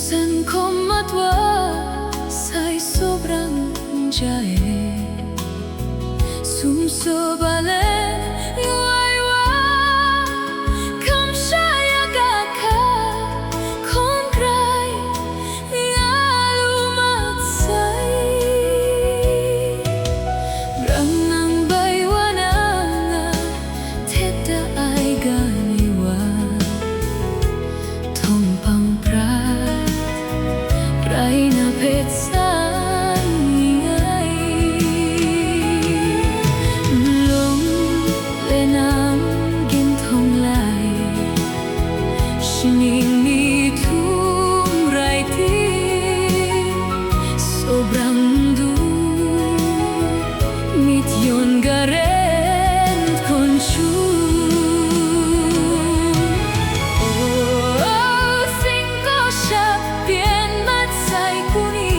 Sumsan ko matwa sa'y sobrang jahe. Sumsobale iwaiwa kam siya ka kongray ngalumatsay rang nang baywana nga teta ay ganiwa tompang prat ray na petsa sobrang du mit yon garen konchu oh singko siya bien mat say kuni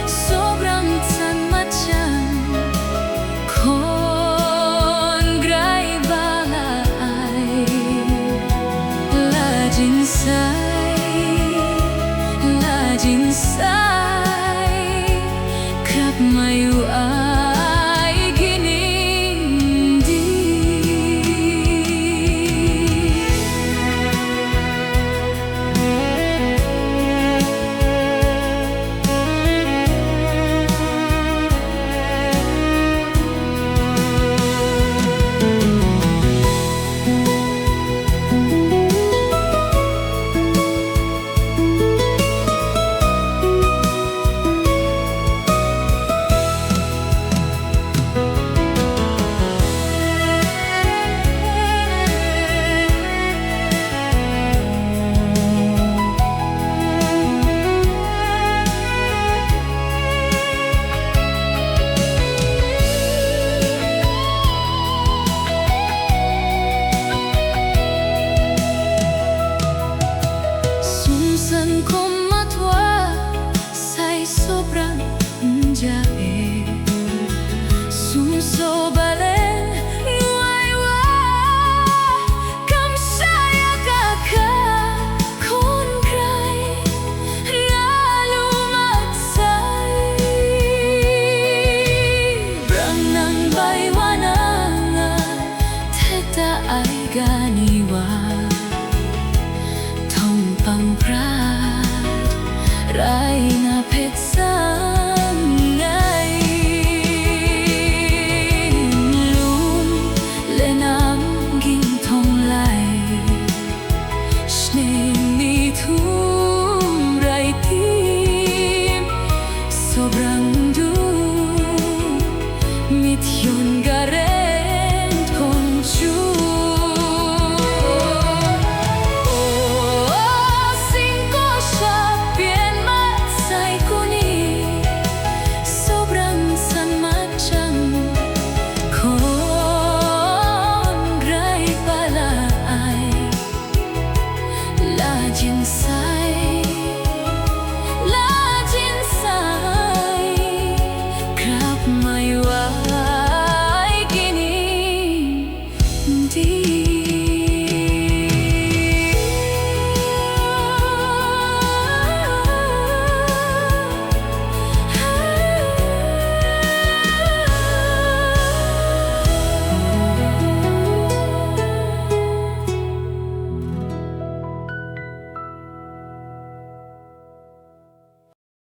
sobrang san machan kon gray balay lajin say mayu ay ginindi. Sumsan ko matwa sa'y sobrang